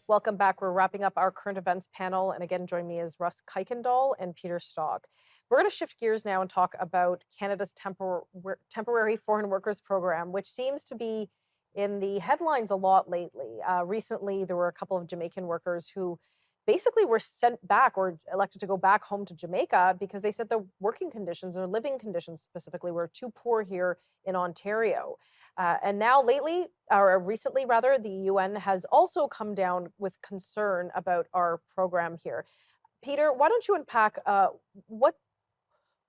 Welcome back. We're wrapping up our current events panel. And again, join me is Russ Kuykendall and Peter Stock. We're going to shift gears now and talk about Canada's temporary foreign workers program, which seems to be in the headlines a lot lately. Recently, there were a couple of Jamaican workers who basically were sent back or elected to go back home to Jamaica because they said the working conditions or living conditions specifically were too poor here in Ontario. And now lately, or recently rather, the UN has also come down with concern about our program here. Peter, why don't you unpack what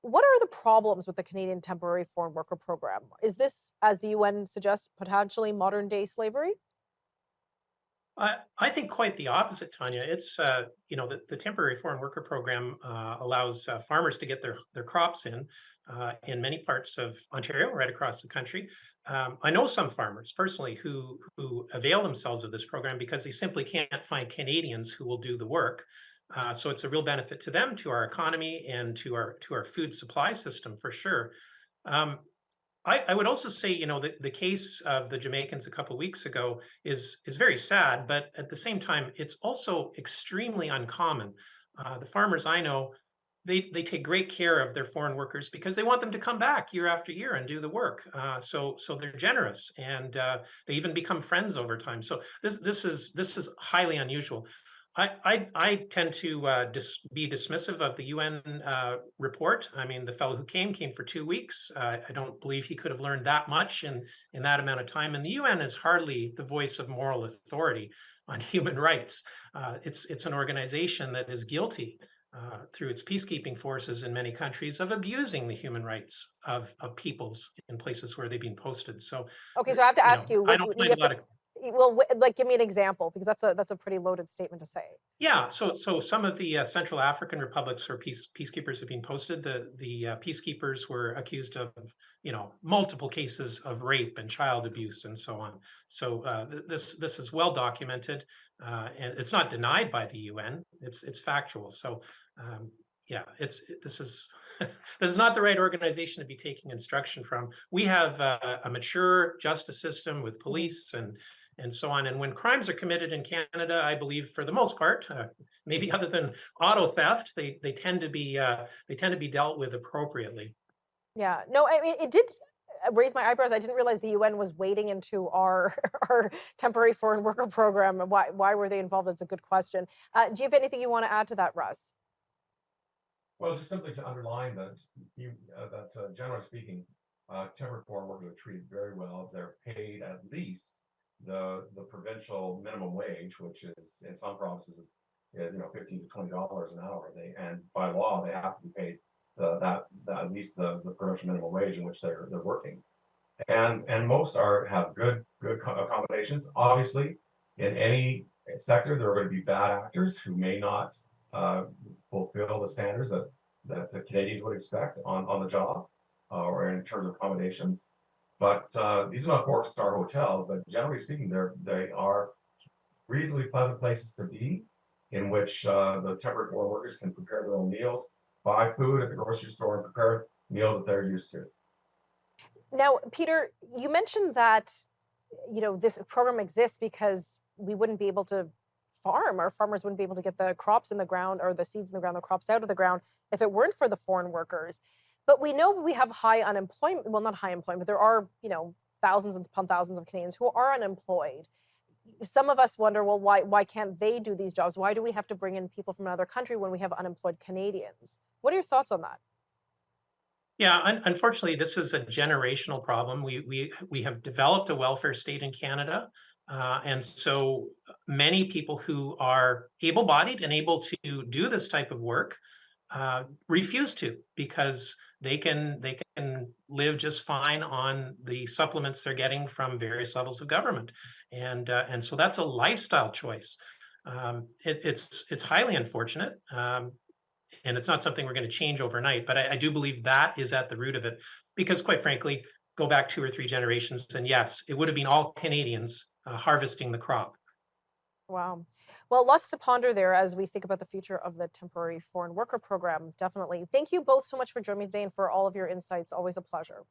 what are the problems with the Canadian temporary foreign worker program? Is this, as the UN suggests, potentially modern day slavery? I think quite the opposite, Tanya. It's the temporary foreign worker program allows farmers to get their crops in many parts of Ontario, right across the country. I know some farmers personally who avail themselves of this program because they simply can't find Canadians who will do the work. So it's a real benefit to them, to our economy, and to our food supply system for sure. Um, I would also say, the case of the Jamaicans a couple of weeks ago is very sad, but at the same time, it's also extremely uncommon. The farmers I know, they take great care of their foreign workers because they want them to come back year after year and do the work. So they're generous, and they even become friends over time. So this is highly unusual. I tend to be dismissive of the UN report. I mean, the fellow who came for 2 weeks. I don't believe he could have learned that much in that amount of time. And the UN is hardly the voice of moral authority on human rights. It's an organization that is guilty through its peacekeeping forces in many countries of abusing the human rights of peoples in places where they've been posted. So, Okay, so I have to ask you, I what don't you find have a to lot of. like give me an example because that's a pretty loaded statement to say. Yeah, so some of the Central African republics where peacekeepers have been posted, the peacekeepers were accused of, multiple cases of rape and child abuse and so on. So this is well documented, and it's not denied by the UN. It's factual. So yeah, this is this is not the right organization to be taking instruction from. We have a mature justice system with Mhm. police and so on. And when crimes are committed in Canada, I believe for the most part, maybe other than auto theft, they tend to be dealt with appropriately. Yeah, no, I mean, it did raise my eyebrows. I didn't realize the UN was wading into our our temporary foreign worker program. And why were they involved? It's a good question. Do you have anything you want to add to that, Russ? Well, just simply to underline that generally speaking, temporary foreign workers are treated very well. They're paid at least the provincial minimum wage, which is in some provinces is $15 to $20 an hour. And by law they have to be paid that at least the provincial minimum wage in which they're working. And most have good accommodations. Obviously, in any sector, there are going to be bad actors who may not uh, fulfill the standards that the Canadians would expect on the job or in terms of accommodations. But these are not four-star hotels, but generally speaking, they are reasonably pleasant places to be, in which the temporary foreign workers can prepare their own meals, buy food at the grocery store, and prepare meals that they're used to. Now, Peter, you mentioned that this program exists because we wouldn't be able to farm. Our farmers wouldn't be able to get the crops in the ground or the seeds in the ground, the crops out of the ground if it weren't for the foreign workers. But we know we have high unemployment. Well, not high employment. There are, thousands upon thousands of Canadians who are unemployed. Some of us wonder, well, why can't they do these jobs? Why do we have to bring in people from another country when we have unemployed Canadians? What are your thoughts on that? Yeah, unfortunately, this is a generational problem. We have developed a welfare state in Canada, and so many people who are able-bodied and able to do this type of work refuse to because they can live just fine on the supplements they're getting from various levels of government, and so that's a lifestyle choice. It's highly unfortunate. And it's not something we're going to change overnight, but I do believe that is at the root of it. Because quite frankly, go back 2 or 3 generations, and yes, it would have been all Canadians harvesting the crop. Wow. Well, lots to ponder there as we think about the future of the temporary foreign worker program. Definitely. Thank you both so much for joining me today and for all of your insights. Always a pleasure.